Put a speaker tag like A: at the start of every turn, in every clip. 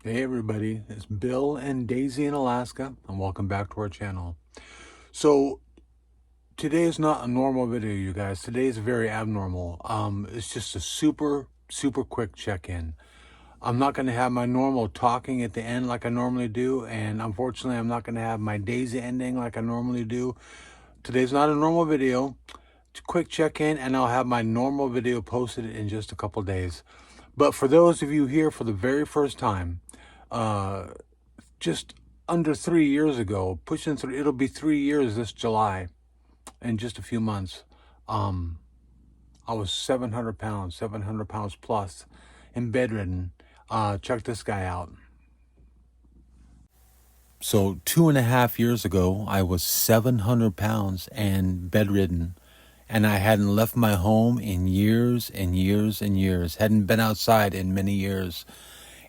A: Hey everybody, it's Bill and Daisy in Alaska, and welcome back to our channel. So today is not a normal video, you guys. Today is very abnormal. It's just a super quick check-in. I'm not going to have my normal talking at the end like I normally do, and unfortunately I'm not going to have my Daisy ending like I normally do. Today's not a normal video. It's a quick check-in, and I'll have my normal video posted in just a couple days. But for those of you here for the very first time, just under 3 years ago, pushing through, it'll be 3 years this July, in just a few months. I was 700 pounds plus, and bedridden. Check this guy out. So 2.5 years ago, I was 700 pounds and bedridden. And I hadn't left my home in years and years and years. Hadn't been outside in many years.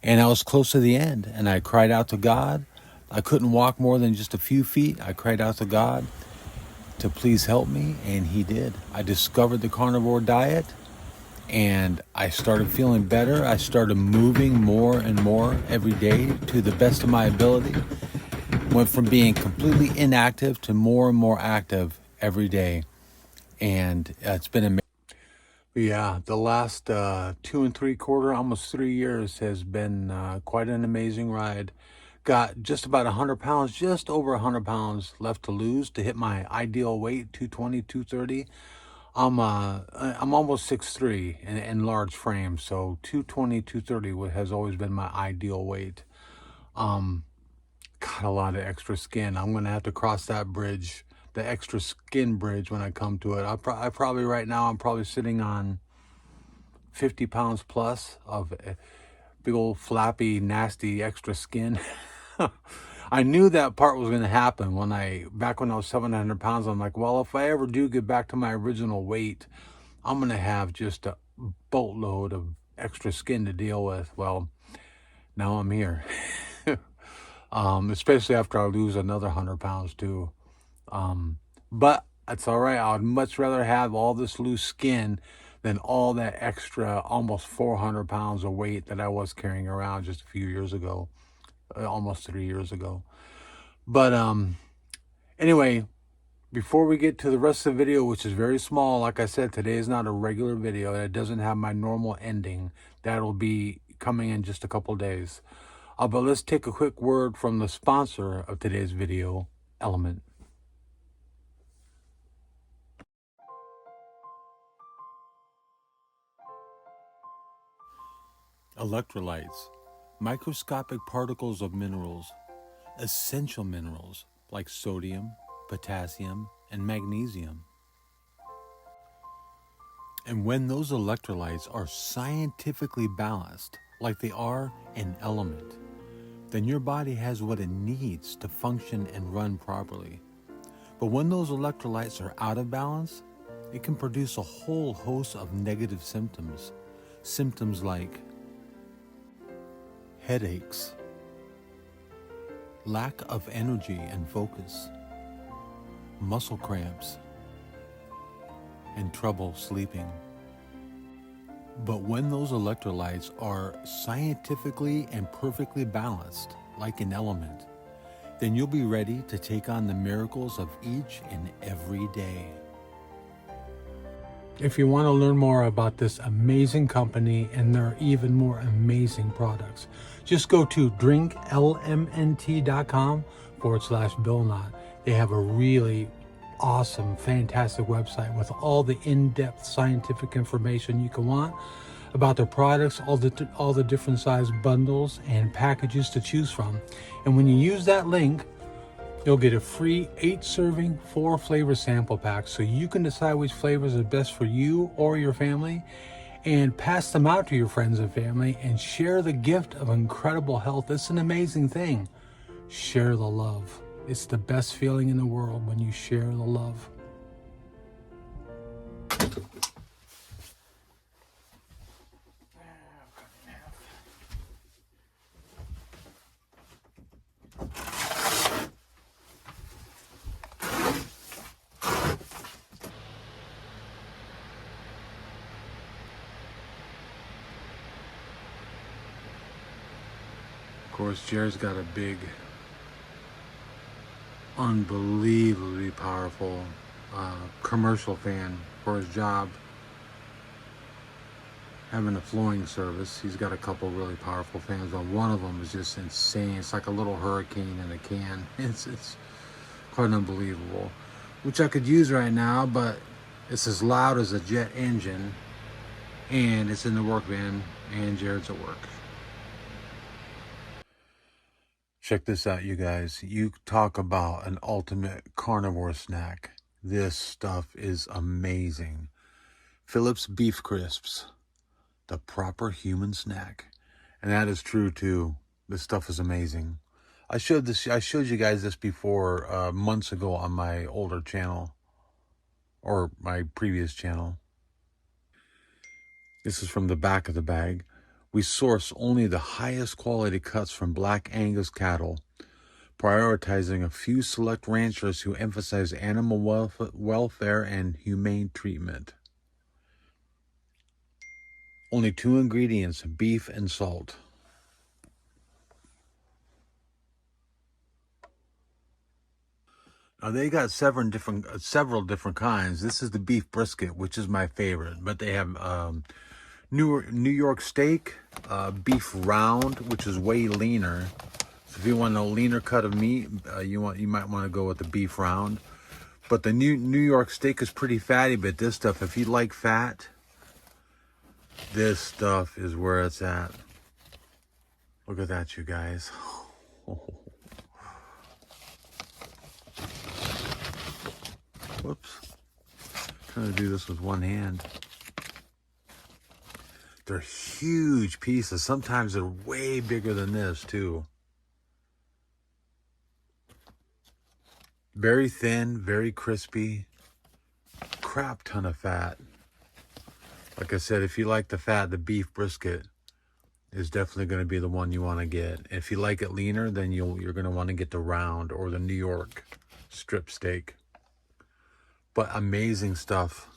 A: And I was close to the end. And I cried out to God. I couldn't walk more than just a few feet. I cried out to God to please help me. And He did. I discovered the carnivore diet. And I started feeling better. I started moving more and more every day to the best of my ability. Went from being completely inactive to more and more active every day. And it's been amazing. Yeah, the last 2 3/4, almost 3 years has been quite an amazing ride. Got just about 100 pounds, just over 100 pounds left to lose to hit my ideal weight, 220, 230. I'm almost 6'3" in large frame, so 220, 230 has always been my ideal weight. Got a lot of extra skin. I'm gonna have to cross that bridge, the extra skin bridge, when I come to it. I probably right now I'm probably sitting on 50 pounds plus of big old flappy, nasty extra skin. I knew that part was going to happen back when I was 700 pounds. I'm like, well, if I ever do get back to my original weight, I'm going to have just a boatload of extra skin to deal with. Well, now I'm here. Especially after I lose another 100 pounds too. But that's all right. I would much rather have all this loose skin than all that extra almost 400 pounds of weight that I was carrying around just a few years ago, almost 3 years ago. But anyway, before we get to the rest of the video, which is very small, like I said, today is not a regular video. It doesn't have my normal ending. That'll be coming in just a couple days. But let's take a quick word from the sponsor of today's video, Element. Electrolytes, microscopic particles of minerals, essential minerals like sodium, potassium, and magnesium. And when those electrolytes are scientifically balanced, like they are in Element, then your body has what it needs to function and run properly. But when those electrolytes are out of balance, it can produce a whole host of negative symptoms. Symptoms like headaches, lack of energy and focus, muscle cramps, and trouble sleeping. But when those electrolytes are scientifically and perfectly balanced, like an Element, then you'll be ready to take on the miracles of each and every day. If you want to learn more about this amazing company and their even more amazing products, just go to drinklmnt.com/BillNot. They have a really awesome, fantastic website with all the in-depth scientific information you can want about their products, all the different size bundles and packages to choose from. And when you use that link, you'll get a free 8-serving, 4-flavor sample pack, so you can decide which flavors are best for you or your family, and pass them out to your friends and family, and share the gift of incredible health. It's an amazing thing. Share the love. It's the best feeling in the world when you share the love. Of course, Jared's got a big, unbelievably powerful commercial fan for his job. Having a flooring service, he's got a couple really powerful fans, but one of them is just insane. It's like a little hurricane in a can. It's quite unbelievable, which I could use right now, but it's as loud as a jet engine, and it's in the work van, and Jared's at work. Check this out, you guys. You talk about an ultimate carnivore snack. This stuff is amazing. Phillips Beef Crisps, the proper human snack. And that is true too. This stuff is amazing. I showed you guys this before, months ago on my older channel, or my previous channel. This is from the back of the bag. We source only the highest quality cuts from Black Angus cattle, prioritizing a few select ranchers who emphasize animal welfare and humane treatment. Only 2 ingredients, beef and salt. Now they got several different kinds. This is the beef brisket, which is my favorite. But they have New York steak, beef round, which is way leaner. So if you want a leaner cut of meat, you might want to go with the beef round. But the New York steak is pretty fatty. But this stuff, if you like fat, this stuff is where it's at. Look at that, you guys. Whoops. Trying to do this with one hand. They're huge pieces. Sometimes they're way bigger than this, too. Very thin, very crispy. Crap ton of fat. Like I said, if you like the fat, the beef brisket is definitely going to be the one you want to get. If you like it leaner, then you're going to want to get the round or the New York strip steak. But amazing stuff.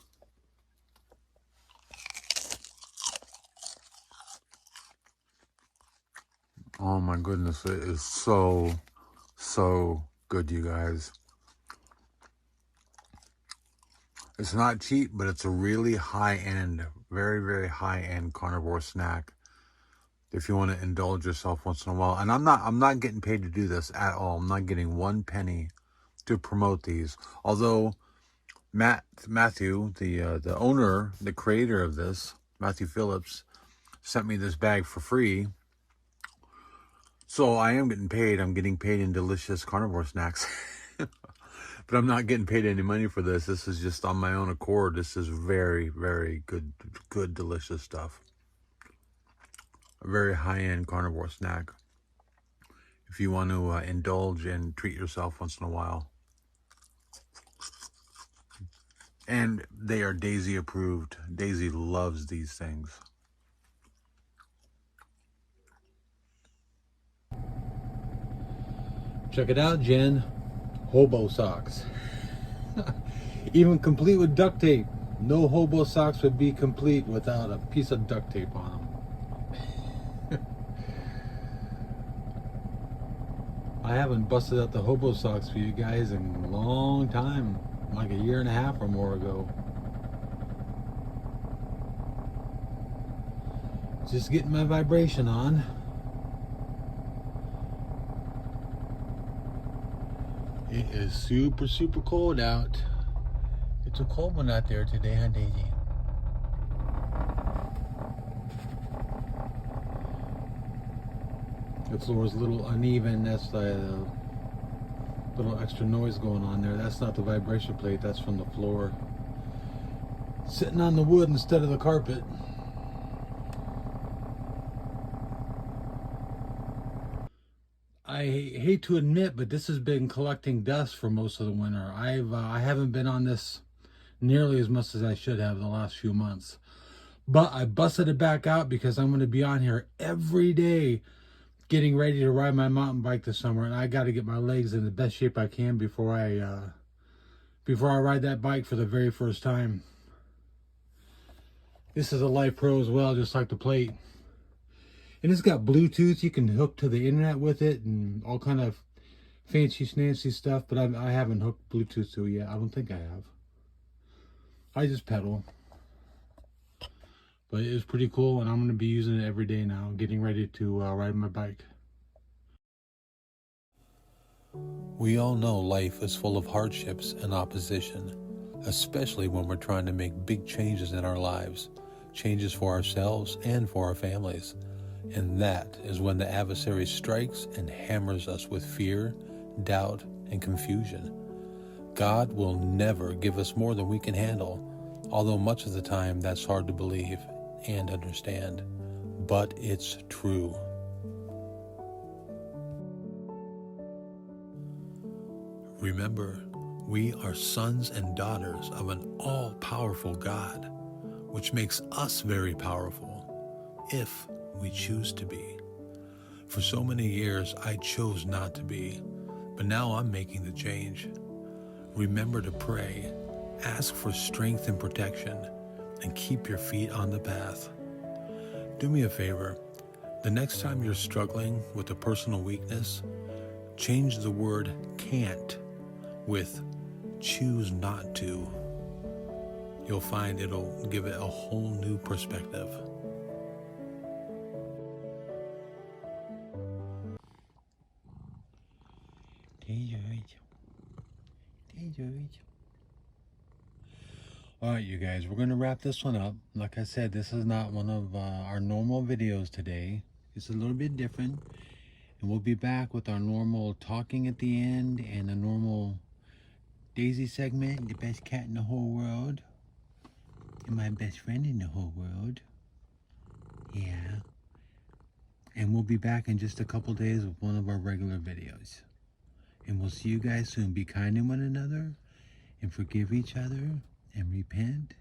A: Oh my goodness, it is so good, you guys. It's not cheap, but it's a really high-end, very high-end carnivore snack if you want to indulge yourself once in a while. And I'm not getting paid to do this at all. I'm not getting 1 penny to promote these. Although Matthew, the owner, the creator of this, Matthew Phillips, sent me this bag for free. So I am getting paid. I'm getting paid in delicious carnivore snacks. But I'm not getting paid any money for this. This is just on my own accord. This is very good, delicious stuff. A very high-end carnivore snack. If you want to indulge and treat yourself once in a while. And they are Daisy approved. Daisy loves these things. Check it out, Jen. Hobo socks. Even complete with duct tape. No hobo socks would be complete without a piece of duct tape on them. I haven't busted out the hobo socks for you guys in a long time. Like a year and a half or more ago. Just getting my vibration on. It is super cold out. It's a cold one out there today, huh, Daisy? The floor is a little uneven. That's the little extra noise going on there. That's not the vibration plate. That's from the floor. Sitting on the wood instead of the carpet. I hate to admit, but this has been collecting dust for most of the winter. I haven't been on this nearly as much as I should have the last few months. But I busted it back out because I'm going to be on here every day getting ready to ride my mountain bike this summer, and I got to get my legs in the best shape I can before I ride that bike for the very first time. This is a lifepro as well, just like the plate. And it's got Bluetooth. You can hook to the internet with it and all kind of fancy schmancy stuff, but I haven't hooked Bluetooth to it yet. I don't think I have. I just pedal. But it was pretty cool, and I'm going to be using it every day now, getting ready to ride my bike.
B: We all know life is full of hardships and opposition, especially when we're trying to make big changes in our lives, changes for ourselves and for our families. And that is when the adversary strikes and hammers us with fear, doubt, and confusion. God will never give us more than we can handle, although much of the time that's hard to believe and understand. But it's true. Remember, we are sons and daughters of an all-powerful God, which makes us very powerful, if we choose to be. For so many years, I chose not to be, but now I'm making the change. Remember to pray, ask for strength and protection, and keep your feet on the path. Do me a favor, the next time you're struggling with a personal weakness, change the word can't with choose not to. You'll find it'll give it a whole new perspective.
A: Alright, you guys, we're going to wrap this one up. Like I said, this is not one of our normal videos today. It's a little bit different. And we'll be back with our normal talking at the end and a normal Daisy segment, the best cat in the whole world. And my best friend in the whole world. Yeah. And we'll be back in just a couple days with one of our regular videos. And we'll see you guys soon. Be kind to one another and forgive each other and repent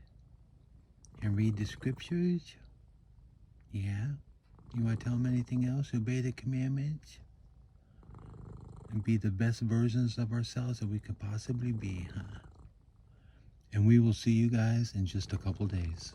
A: and read the scriptures. Yeah. You want to tell them anything else? Obey the commandments and be the best versions of ourselves that we could possibly be, huh? And we will see you guys in just a couple days.